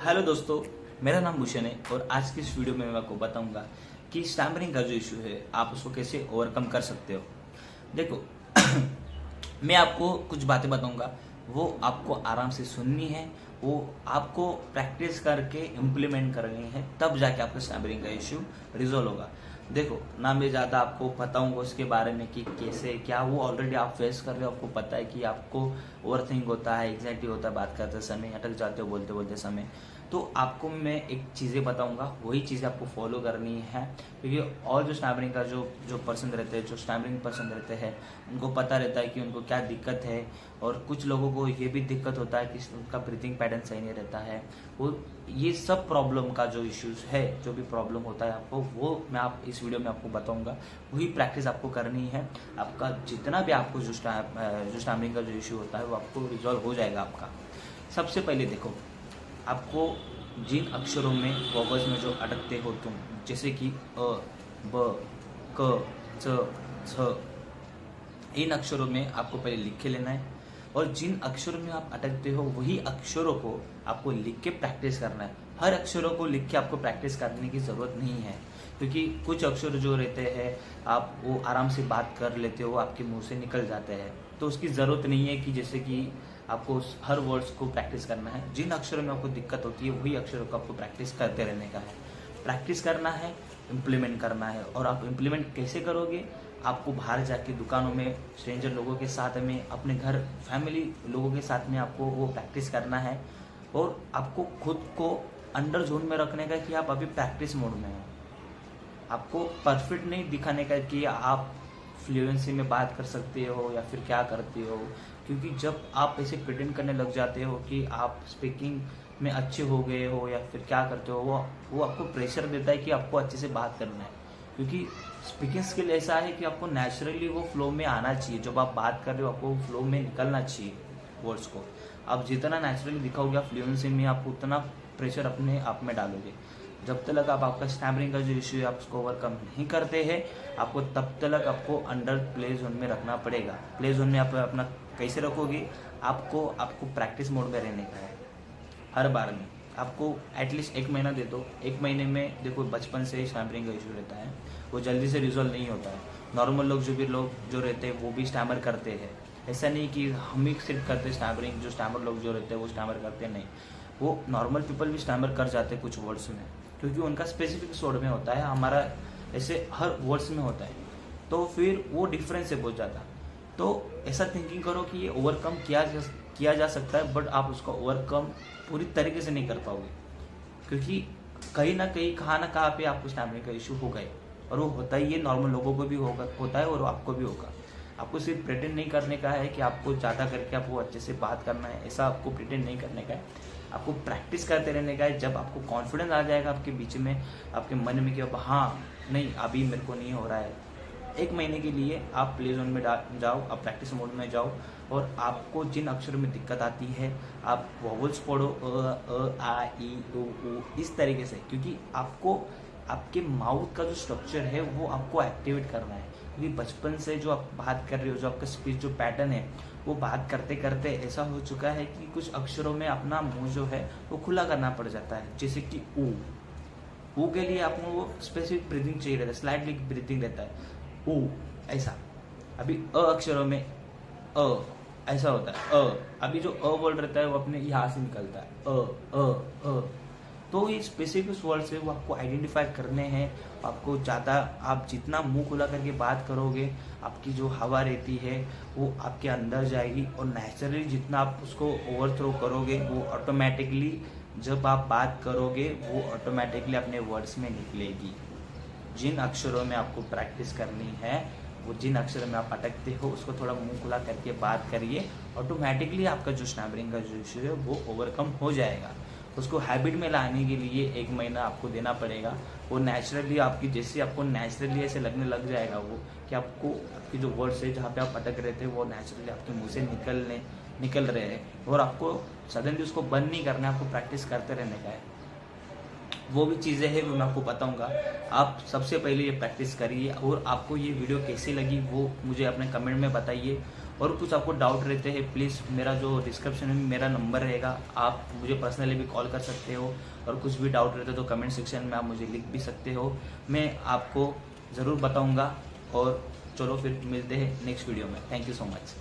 Hello दोस्तों, मेरा नाम भूषण है और आज की इस वीडियो में मैं आपको बताऊंगा कि स्टैमरिंग का जो इशू है आप उसको कैसे ओवरकम कर सकते हो। देखो मैं आपको कुछ बातें बताऊंगा, वो आपको आराम से सुननी है, वो आपको प्रैक्टिस करके इम्प्लीमेंट करनी है, तब जाके आपका स्टैमरिंग का इशू रिजॉल्व होगा। देखो ना, मैं ज़्यादा आपको बताऊंगा उसके बारे में कि कैसे क्या, वो ऑलरेडी आप फेस कर रहे हो, आपको पता है कि आपको ओवरथिंक होता है, एग्जैक्टली होता है, बात करते समय अटक जाते हो बोलते बोलते समय। तो आपको मैं एक चीज़ें बताऊंगा, वही चीज़ें आपको फॉलो करनी है, क्योंकि और जो स्टैमरिंग का जो पर्सन रहते हैं, जो स्टैमरिंग पर्सन रहते हैं, उनको पता रहता है कि उनको क्या दिक्कत है। और कुछ लोगों को ये भी दिक्कत होता है कि उनका ब्रीथिंग पैटर्न सही नहीं रहता है। वो ये सब प्रॉब्लम का जो इश्यूज है, जो भी प्रॉब्लम होता है आपको, वो मैं आप इस वीडियो में आपको बताऊंगा। वही प्रैक्टिस आपको करनी है। आपका जितना भी आपको जो स्टैमरिंग का जो इशू होता है वो आपको रिजॉल्व हो जाएगा आपका। सबसे पहले देखो, आपको जिन अक्षरों में वॉवल्स में जो अटकते हो तुम, जैसे कि अ, ब, क, च, छ, इन अक्षरों में आपको पहले लिख के लेना है। और जिन अक्षरों में आप अटकते हो वही अक्षरों को आपको लिख के प्रैक्टिस करना है। हर अक्षरों को लिख के आपको प्रैक्टिस करने की ज़रूरत नहीं है, क्योंकि कुछ अक्षर जो रहते हैं आप वो आराम से बात कर लेते हो, आपके मुंह से निकल जाते हैं, तो उसकी ज़रूरत नहीं है कि जैसे कि आपको हर वर्ड्स को प्रैक्टिस करना है। जिन अक्षरों में आपको दिक्कत होती है वही अक्षरों को आपको प्रैक्टिस करते रहने का है। प्रैक्टिस करना है, इम्प्लीमेंट करना है। और आप इम्प्लीमेंट कैसे करोगे? आपको बाहर जाके दुकानों में, स्ट्रेंजर लोगों के साथ में, अपने घर फैमिली लोगों के साथ में आपको वो प्रैक्टिस करना है। और आपको खुद को अंडर जोन में रखने का कि आप अभी प्रैक्टिस मोड में हैं। आपको परफेक्ट नहीं दिखाने का कि आप फ्लुएंसी में बात कर सकते हो या फिर क्या करते हो, क्योंकि जब आप ऐसे प्रिटेंड करने लग जाते हो कि आप स्पीकिंग में अच्छे हो गए हो या फिर क्या करते हो, वो आपको प्रेशर देता है कि आपको अच्छे से बात करना है। क्योंकि स्पीकिंग स्किल ऐसा है कि आपको नेचुरली वो फ्लो में आना चाहिए। जब आप बात कर रहे हो आपको वो फ्लो में निकलना चाहिए वर्ड्स को। आप जितना नेचुरली दिखाओगे आप फ्लुएंसी में, आप उतना प्रेशर अपने आप में डालोगे। जब तक आप आपका स्टैमरिंग का जो इश्यू है आप उसको ओवरकम नहीं करते हैं, आपको तब तक आपको अंडर प्ले जोन में रखना पड़ेगा। प्ले जोन में आप अपना कैसे रखोगे? आपको प्रैक्टिस मोड में रहने का है। हर बार में आपको एटलीस्ट 1 महीना दे दो। 1 महीने में देखो, बचपन से ही स्टैमरिंग का इशू रहता है, वो जल्दी से रिजॉल्व नहीं होता है। नॉर्मल लोग जो रहते हैं वो भी स्टैमर करते हैं। ऐसा नहीं कि हम ही सिर्फ करते स्टैमरिंग, जो स्टैमर लोग जो रहते हैं वो स्टैमर करते नहीं। वो नॉर्मल पीपल भी स्टैमर कर जाते हैं कुछ वर्ड्स में, क्योंकि उनका स्पेसिफिक वर्ड में होता है, हमारा ऐसे हर वर्ड्स में होता है। तो फिर वो डिफरेंस है बहुत ज़्यादा। तो ऐसा थिंकिंग करो कि ये ओवरकम किया जा सकता है, बट आप उसका ओवरकम पूरी तरीके से नहीं कर पाओगे, क्योंकि कहीं ना कहाँ पे आपको स्टैमिना का इशू होगा ही। और वो होता ही है, नॉर्मल लोगों को भी होता है और आपको भी होगा। आपको सिर्फ प्रिटेंड नहीं करने का है कि आपको ज़्यादा करके आपको अच्छे से बात करना है, ऐसा आपको प्रिटेंड नहीं करने का है। आपको प्रैक्टिस करते रहने का है। जब आपको कॉन्फिडेंस आ जाएगा आपके बीच में, आपके मन में कि अब हाँ नहीं, अभी मेरे को नहीं हो रहा है, 1 महीने के लिए आप प्ले जोन में जाओ, आप प्रैक्टिस मोड में जाओ। और आपको जिन अक्षरों में दिक्कत आती है आप वॉवल्स पढ़ो, अ आ ई उ इस तरीके से, क्योंकि आपको आपके माउथ का जो स्ट्रक्चर है वो आपको एक्टिवेट करना है। क्योंकि बचपन से जो आप बात कर रहे हो, जो आपका स्पीच जो पैटर्न है, वो बात करते करते ऐसा हो चुका है कि कुछ अक्षरों में अपना मुंह जो है वो खुला करना पड़ जाता है। जैसे कि ऊ के लिए आपको वो स्पेसिफिक ब्रीथिंग चाहिए रहता है, स्लाइटली ब्रीथिंग रहता है, ऊ ऐसा। अभी अक्षरों में अ ऐसा होता है, अभी जो वर्ड रहता है वो अपने यहाँ से निकलता है, अ। तो ये स्पेसिफिक वर्ड्स है, वो आपको आइडेंटिफाई करने हैं। आपको ज़्यादा, आप जितना मुंह खुला करके बात करोगे, आपकी जो हवा रहती है वो आपके अंदर जाएगी। और नेचुरली जितना आप उसको ओवरथ्रो करोगे, वो ऑटोमेटिकली जब आप बात करोगे वो ऑटोमेटिकली अपने वर्ड्स में निकलेगी। जिन अक्षरों में आपको प्रैक्टिस करनी है, वो जिन अक्षरों में आप अटकते हो उसको थोड़ा मुंह खुला करके बात करिए, ऑटोमेटिकली आपका जो स्टैमरिंग का जो इशू है वो ओवरकम हो जाएगा। उसको हैबिट में लाने के लिए 1 महीना आपको देना पड़ेगा। वो नेचुरली आपकी, जैसे आपको नेचुरली ऐसे लगने लग जाएगा वो कि आपको आपकी जो वर्ड्स है जहाँ पे आप अटक रहे थे वो नेचुरली आपके मुँह से निकल रहे हैं। और आपको सडनली उसको बंद नहीं करना है, आपको प्रैक्टिस करते रहने का है। वो भी चीज़ें हैं वो मैं आपको बताऊंगा। आप सबसे पहले ये प्रैक्टिस करिए। और आपको ये वीडियो कैसी लगी वो मुझे अपने कमेंट में बताइए। और कुछ आपको डाउट रहते हैं, प्लीज़ मेरा जो डिस्क्रिप्शन में मेरा नंबर रहेगा, आप मुझे पर्सनली भी कॉल कर सकते हो। और कुछ भी डाउट रहते तो कमेंट सेक्शन में आप मुझे लिख भी सकते हो, मैं आपको ज़रूर बताऊँगा। और चलो फिर मिलते हैं नेक्स्ट वीडियो में। Thank you so much.